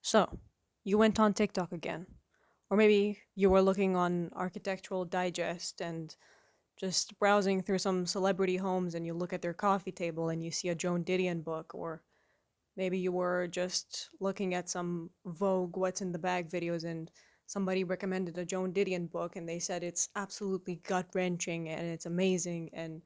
So, you went on TikTok again. Or maybe you were looking on Architectural Digest and just browsing through some celebrity homes and you look at their coffee table and you see a Joan Didion book. Or maybe you were just looking at some Vogue What's in the Bag videos and somebody recommended a Joan Didion book and they said it's absolutely gut wrenching and it's amazing and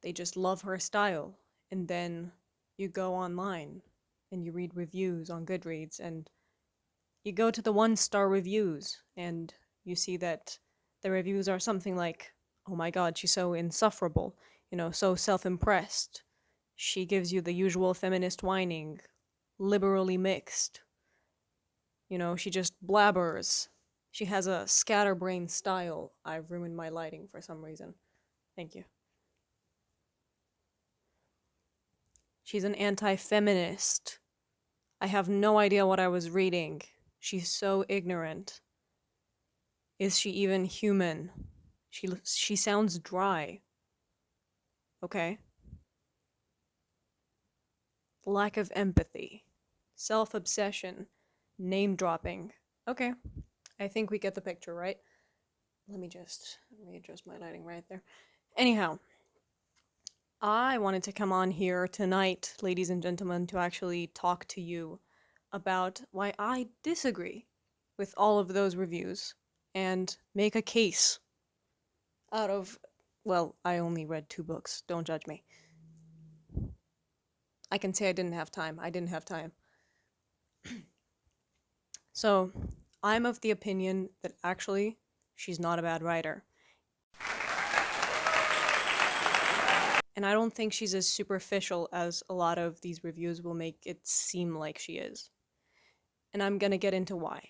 they just love her style. And then you go online and you read reviews on Goodreads and you go to the 1-star reviews and you see that the reviews are something like, oh my god, she's so insufferable, so self impressed. She gives you the usual feminist whining, liberally mixed. She just blabbers. She has a scatterbrain style. I've ruined my lighting for some reason. Thank you. She's an anti feminist. I have no idea what I was reading. She's so ignorant. Is she even human? She sounds dry. Okay. Lack of empathy, self-obsession, name dropping. Okay. I think we get the picture, right? Let me just readjust my lighting right there. Anyhow, I wanted to come on here tonight, ladies and gentlemen, to actually talk to you about why I disagree with all of those reviews and make a case out of, well, I only read 2 books. Don't judge me. I can say I didn't have time. I didn't have time. So, I'm of the opinion that actually she's not a bad writer. And I don't think she's as superficial as a lot of these reviews will make it seem like she is. And I'm gonna get into why.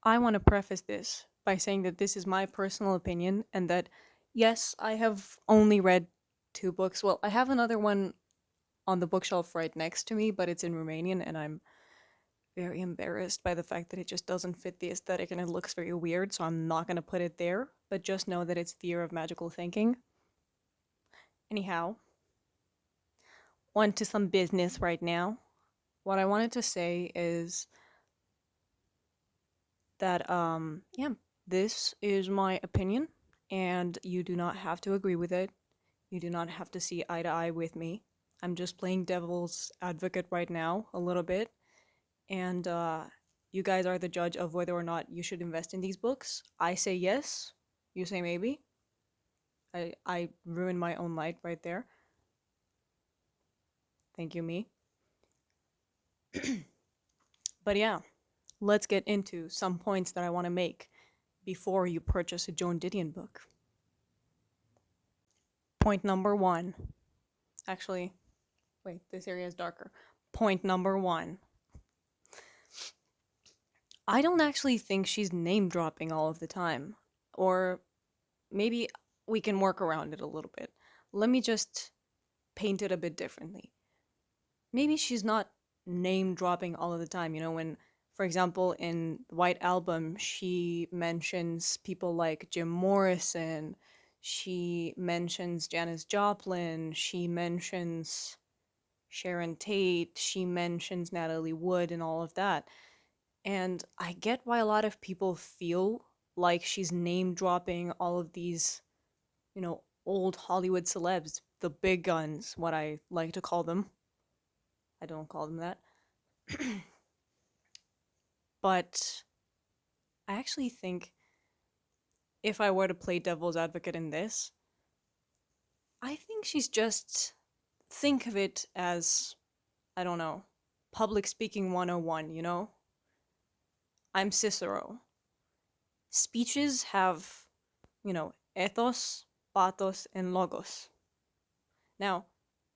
I want to preface this by saying that this is my personal opinion and that, yes, I have only read 2 books. Well, I have another one on the bookshelf right next to me, but it's in Romanian and I'm very embarrassed by the fact that it just doesn't fit the aesthetic and it looks very weird, so I'm not going to put it there, but just know that it's the Year of Magical Thinking. Anyhow, on to some business right now. What I wanted to say is that, yeah, this is my opinion, and you do not have to agree with it. You do not have to see eye to eye with me. I'm just playing devil's advocate right now, a little bit, and you guys are the judge of whether or not you should invest in these books. I say yes, you say maybe. I ruined my own light right there. Thank you, me. But yeah, let's get into some points that I want to make before you purchase a Joan Didion book. Point number 1. Actually, wait, this area is darker. Point number 1. I don't actually think she's name dropping all of the time. Or maybe we can work around it a little bit. Let me just paint it a bit differently. Maybe she's not name dropping all of the time. When, for example, in the White Album, she mentions people like Jim Morrison, she mentions Janis Joplin, she mentions Sharon Tate, she mentions Natalie Wood, and all of that. And I get why a lot of people feel like she's name dropping all of these, old Hollywood celebs, the big guns, what I like to call them. I don't call them that. But I actually think if I were to play devil's advocate in this, I think she's just, think of it as, I don't know, public speaking 101, I'm Cicero. Speeches have, ethos, pathos, and logos. Now,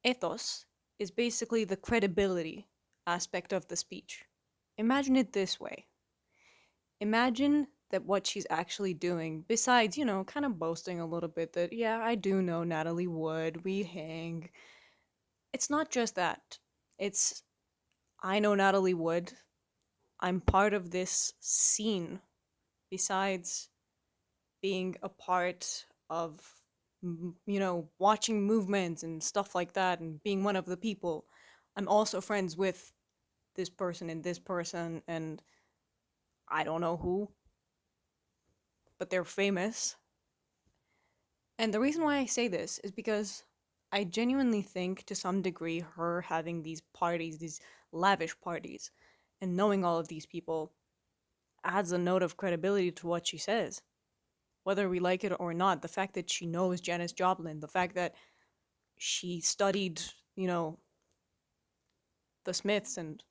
ethos is basically the credibility aspect of the speech. Imagine it this way. Imagine that what she's actually doing, besides, kind of boasting a little bit that, yeah, I do know Natalie Wood, we hang. It's not just that. It's, I know Natalie Wood. I'm part of this scene. Besides being a part of, watching movements and stuff like that and being one of the people, I'm also friends with this person, and I don't know who, but they're famous. And the reason why I say this is because I genuinely think, to some degree, her having these parties, these lavish parties, and knowing all of these people adds a note of credibility to what she says. Whether we like it or not, the fact that she knows Janis Joplin, the fact that she studied, you know, the Smiths and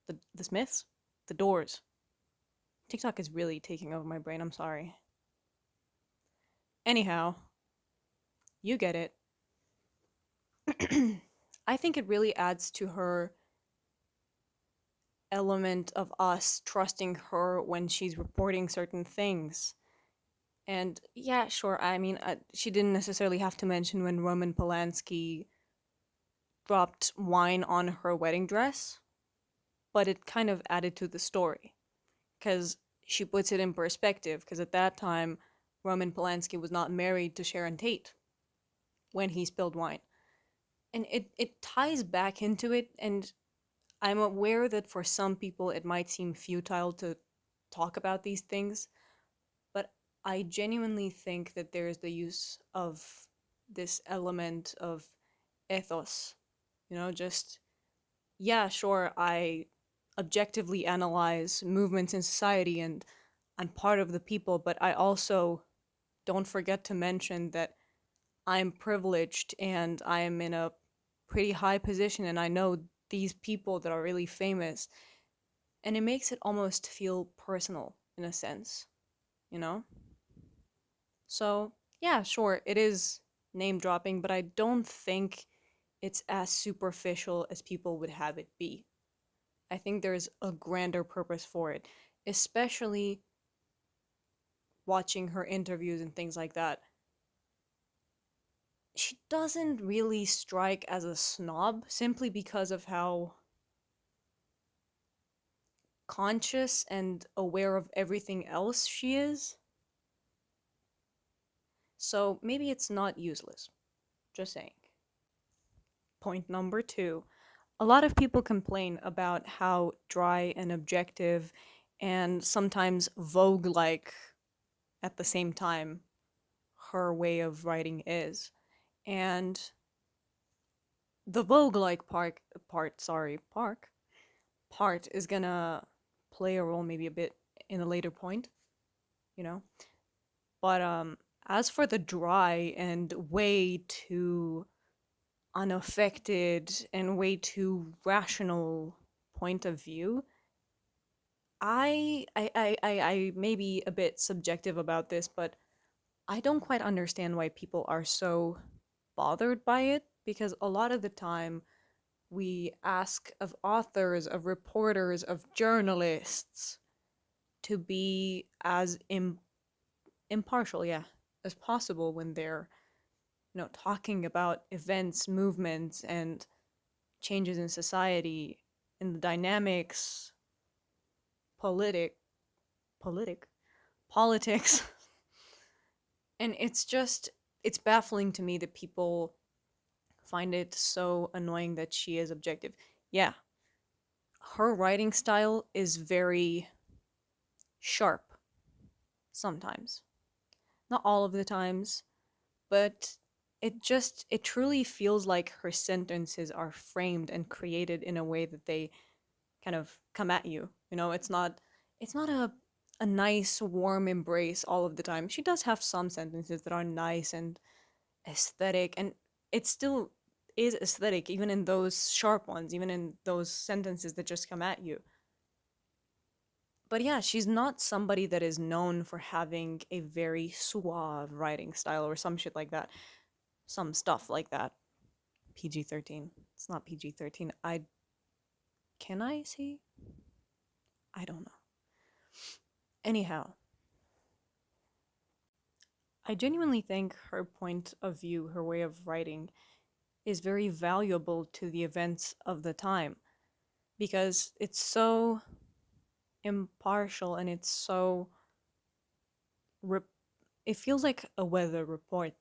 the Smiths, the Doors. TikTok is really taking over my brain. I'm sorry. Anyhow, you get it. I think it really adds to her element of us trusting her when she's reporting certain things. And yeah, sure. I mean, she didn't necessarily have to mention when Roman Polanski dropped wine on her wedding dress, but it kind of added to the story because she puts it in perspective. Because at that time, Roman Polanski was not married to Sharon Tate when he spilled wine. And it ties back into it. And I'm aware that for some people it might seem futile to talk about these things, but I genuinely think that there's the use of this element of ethos. Just, yeah, sure, I objectively analyze movements in society and I'm part of the people, but I also don't forget to mention that I'm privileged and I'm in a pretty high position and I know these people that are really famous, and it makes it almost feel personal in a sense, you know? So, yeah, sure, it is name dropping, but I don't think it's as superficial as people would have it be. I think there's a grander purpose for it, especially watching her interviews and things like that. She doesn't really strike as a snob simply because of how conscious and aware of everything else she is. So maybe it's not useless. Just saying. Point number two. A lot of people complain about how dry and objective and sometimes Vogue like at the same time her way of writing is. And the Vogue like part is gonna play a role maybe a bit in a later point, you know? But as for the dry and way too unaffected and way too rational point of view, I may be a bit subjective about this, but I don't quite understand why people are so bothered by it because a lot of the time we ask of authors, of reporters, of journalists to be as impartial, yeah, as possible when they're, talking about events, movements, and changes in society, in the dynamics, politic, politic, politics. And it's baffling to me that people find it so annoying that she is objective. Yeah, her writing style is very sharp sometimes. Not all of the times, but it truly feels like her sentences are framed and created in a way that they kind of come at you. It's not a nice warm embrace all of the time. She does have some sentences that are nice and aesthetic, and it still is aesthetic even in those sharp ones, even in those sentences that just come at you. But yeah, she's not somebody that is known for having a very suave writing style or some shit like that. Some stuff like that. PG-13. It's not PG-13. Can I say? I don't know. Anyhow, I genuinely think her point of view, her way of writing, is very valuable to the events of the time because it's so impartial and it's so re- it feels like a weather report.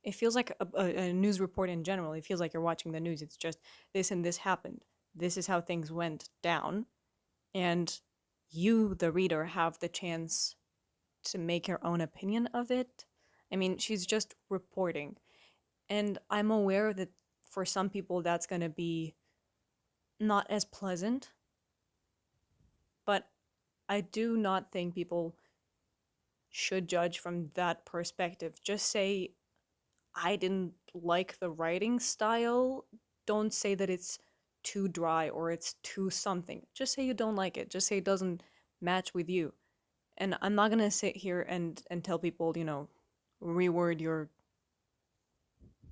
It feels like a news report in general. It feels like you're watching the news. It's just this and this happened. this is how things went down, and you, the reader, have the chance to make your own opinion of it. I mean, she's just reporting. And I'm aware that for some people that's going to be not as pleasant, but I do not think people should judge from that perspective. Just say, I didn't like the writing style. Don't say that it's too dry or it's too something. Just say you don't like it. Just say it doesn't match with you. And I'm not going to sit here and tell people, reword your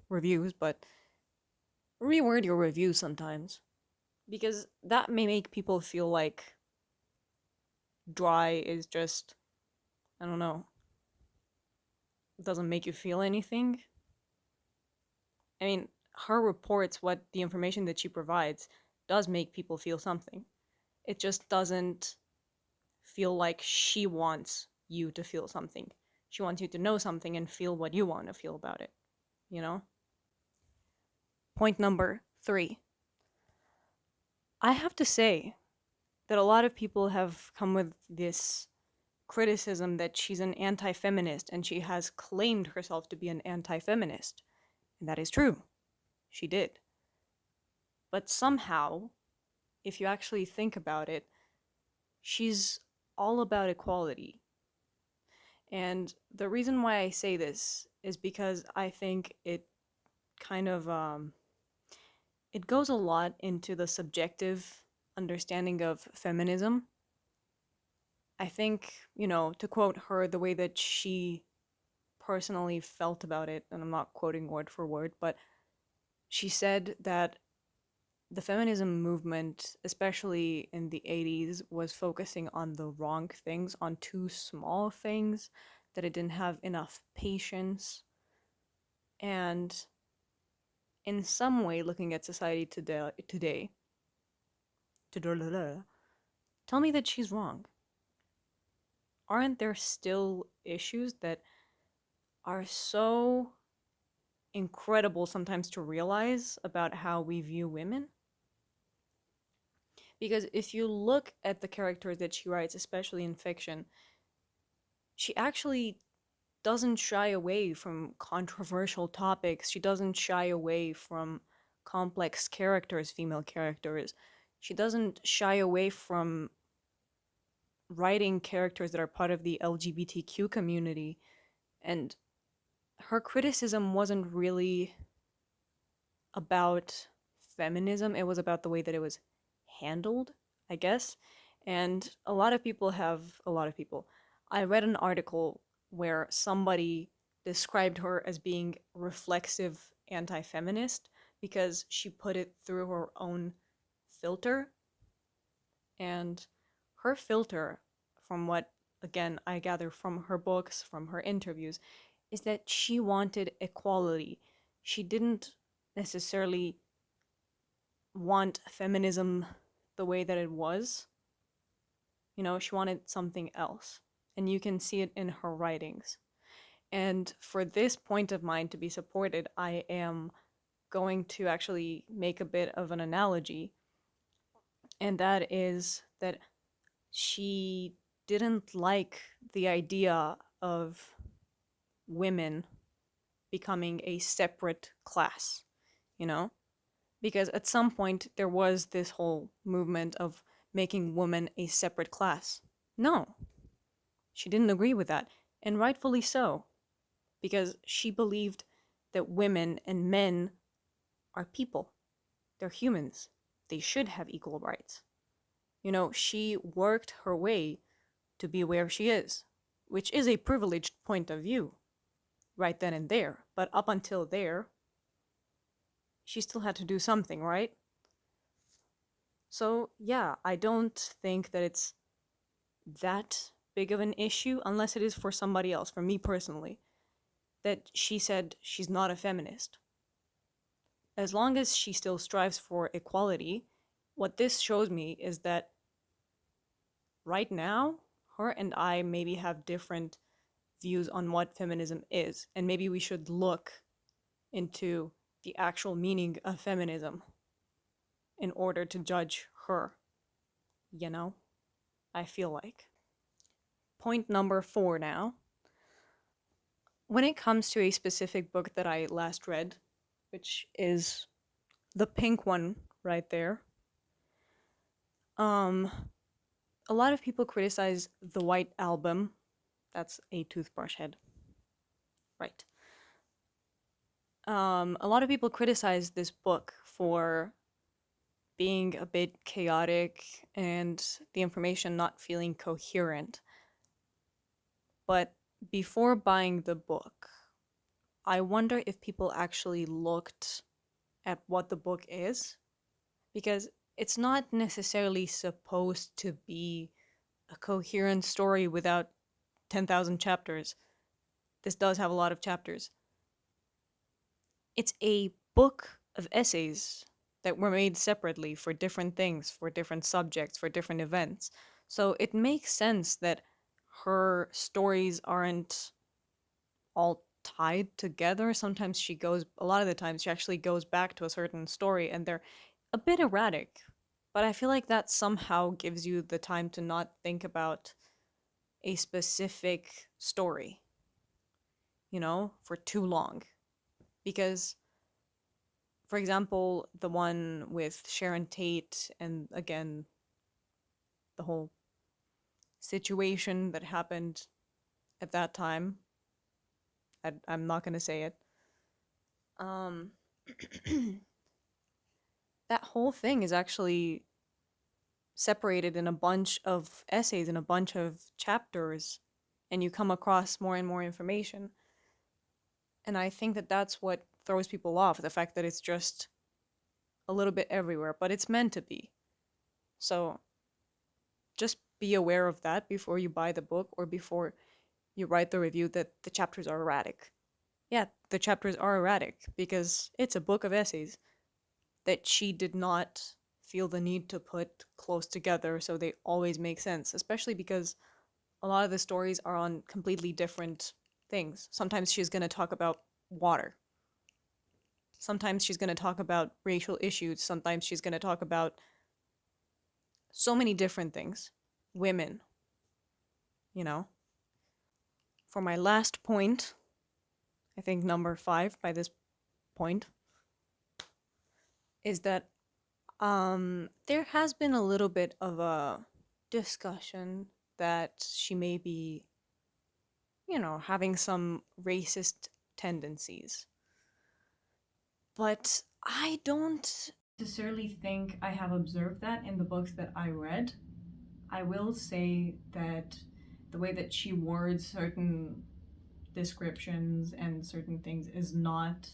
reviews, but reword your reviews sometimes. Because that may make people feel like dry is just, I don't know, doesn't make you feel anything. I mean, her reports, what the information that she provides, does make people feel something. It just doesn't feel like she wants you to feel something. She wants you to know something and feel what you want to feel about it, you know? Point number 3. I have to say that a lot of people have come with this criticism that she's an anti feminist and she has claimed herself to be an anti feminist. And that is true. She did. But somehow, if you actually think about it, she's all about equality. And the reason why I say this is because I think it kind of it goes a lot into the subjective understanding of feminism. I think, to quote her, the way that she personally felt about it, and I'm not quoting word for word, but she said that the feminism movement, especially in the 80s, was focusing on the wrong things, on too small things, that it didn't have enough patience. And in some way, looking at society today, tell me that she's wrong. Aren't there still issues that are so incredible sometimes to realize about how we view women? Because if you look at the characters that she writes, especially in fiction, she actually doesn't shy away from controversial topics. She doesn't shy away from complex characters, female characters. She doesn't shy away from writing characters that are part of the LGBTQ community. And her criticism wasn't really about feminism, it was about the way that it was handled, I guess. And a lot of people. I read an article where somebody described her as being reflexive anti feminist because she put it through her own filter. And her filter, from what, again, I gather from her books, from her interviews, is that she wanted equality. She didn't necessarily want feminism the way that it was. She wanted something else. And you can see it in her writings. And for this point of mine to be supported, I am going to actually make a bit of an analogy. And that is that she didn't like the idea of women becoming a separate class, you know? Because at some point there was this whole movement of making women a separate class. No, she didn't agree with that, and rightfully so, because she believed that women and men are people. They're humans. They should have equal rights. She worked her way to be where she is, which is a privileged point of view right then and there. But up until there, she still had to do something, right? So, yeah, I don't think that it's that big of an issue unless it is for somebody else, for me personally, that she said she's not a feminist. As long as she still strives for equality, what this shows me is that right now, her and I maybe have different views on what feminism is, and maybe we should look into the actual meaning of feminism. in order to judge her, you know? I feel like. Point number 4 now. When it comes to a specific book that I last read, which is the pink one right there, um, a lot of people criticize the White Album. That's a toothbrush head. Right. A lot of people criticize this book for being a bit chaotic and the information not feeling coherent. But before buying the book, I wonder if people actually looked at what the book is, because it's not necessarily supposed to be a coherent story without 10,000 chapters. This does have a lot of chapters. It's a book of essays that were made separately for different things, for different subjects, for different events. So it makes sense that her stories aren't all tied together. Sometimes a lot of the times, she actually goes back to a certain story and they're a bit erratic. But I feel like that somehow gives you the time to not think about a specific story, for too long. Because, for example, the one with Sharon Tate and again, the whole situation that happened at that time, I'm not going to say it. Um, that whole thing is actually separated in a bunch of essays, in a bunch of chapters, and you come across more and more information. And I think that that's what throws people off, the fact that it's just a little bit everywhere, but it's meant to be. So just be aware of that before you buy the book or before you write the review that the chapters are erratic. Yeah, the chapters are erratic because it's a book of essays that she did not feel the need to put close together so they always make sense, especially because a lot of the stories are on completely different things. Sometimes she's going to talk about water. Sometimes she's going to talk about racial issues. Sometimes she's going to talk about so many different things. Women, you know. For my last point, I think number 5 by this point, is that there has been a little bit of a discussion that she may be, having some racist tendencies. But I don't necessarily think I have observed that in the books that I read. I will say that the way that she words certain descriptions and certain things is not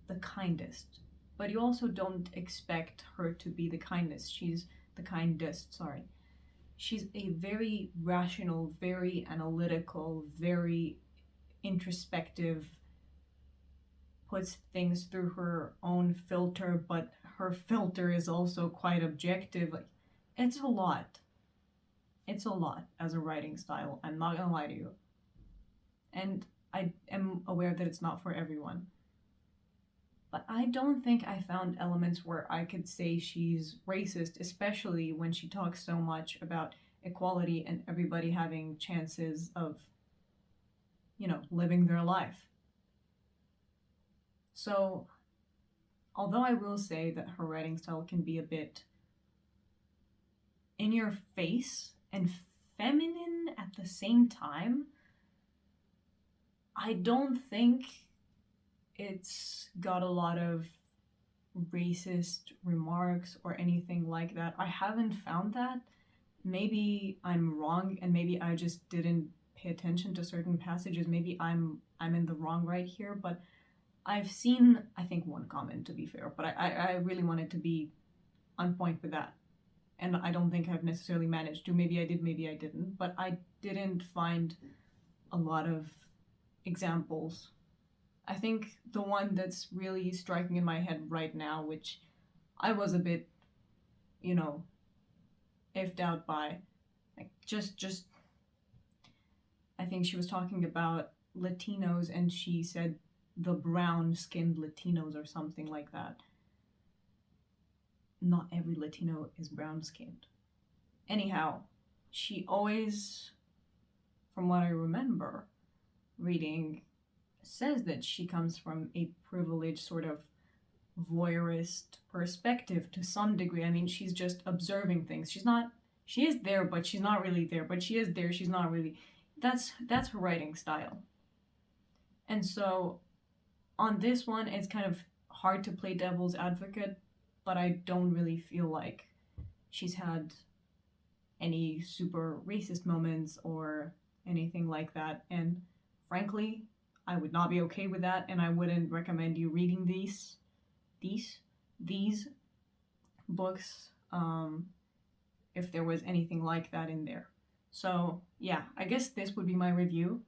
the kindest. But you also don't expect her to be the kindest. She's the kindest, sorry. She's a very rational, very analytical, very introspective, puts things through her own filter, but her filter is also quite objective. Like, it's a lot. It's a lot as a writing style. I'm not gonna lie to you. And I am aware that it's not for everyone. But I don't think I found elements where I could say she's racist, especially when she talks so much about equality and everybody having chances of, living their life. So, although I will say that her writing style can be a bit in your face and feminine at the same time, I don't think it's got a lot of racist remarks or anything like that. I haven't found that. Maybe I'm wrong and maybe I just didn't pay attention to certain passages. Maybe I'm in the wrong right here, but I've seen, I think, one comment, to be fair, but I really wanted to be on point with that. And I don't think I've necessarily managed to. Maybe I did, maybe I didn't, but I didn't find a lot of examples. I think the one that's really striking in my head right now, which I was a bit, you know, iffed out by, like just I think she was talking about Latinos and she said the brown skinned Latinos or something like that. not every Latino is brown skinned. Anyhow, she always, from what I remember reading, says that she comes from a privileged sort of voyeurist perspective to some degree. I mean, she's just observing things. She is there, but she's not really there. But she is there, she's not really. That's her writing style. And so on this one, it's kind of hard to play devil's advocate, but I don't really feel like she's had any super racist moments or anything like that. And frankly, I would not be okay with that, and I wouldn't recommend you reading these these books if there was anything like that in there. So yeah, I guess this would be my review,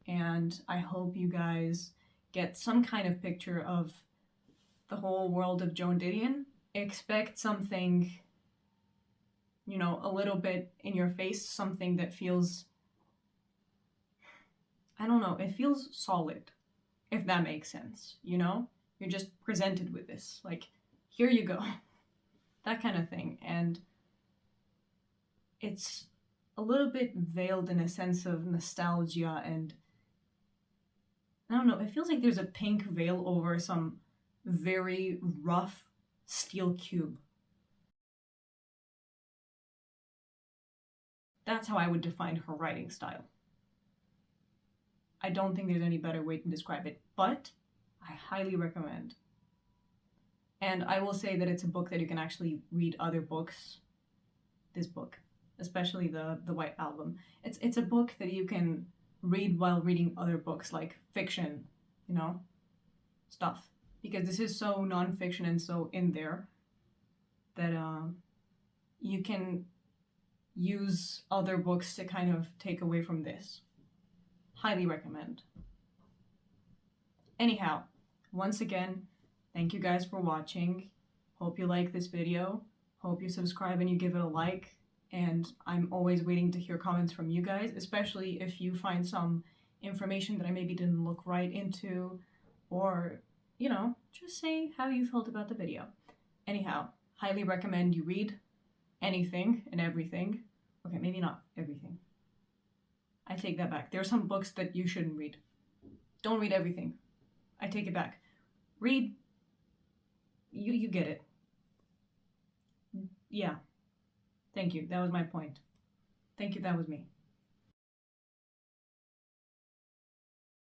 and I hope you guys get some kind of picture of the whole world of Joan Didion. Expect something, a little bit in your face, something that feels, I don't know, it feels solid, if that makes sense, You're just presented with this, like, here you go, that kind of thing. And it's a little bit veiled in a sense of nostalgia, and I don't know, it feels like there's a pink veil over some very rough steel cube. That's how I would define her writing style. I don't think there's any better way to describe it, but I highly recommend. And I will say that it's a book that you can actually read other books. This book, especially the White Album. It's a book that you can read while reading other books like fiction, stuff. Because this is so nonfiction and so in there that you can use other books to kind of take away from this. Highly recommend. Anyhow, once again, thank you guys for watching. Hope you like this video. Hope you subscribe and you give it a like. And I'm always waiting to hear comments from you guys, especially if you find some information that I maybe didn't look right into, or, just say how you felt about the video. Anyhow, highly recommend you read anything and everything. Okay, maybe not everything. I take that back. There are some books that you shouldn't read. Don't read everything. I take it back. Read. You get it. Yeah. Thank you. That was my point. Thank you. That was me.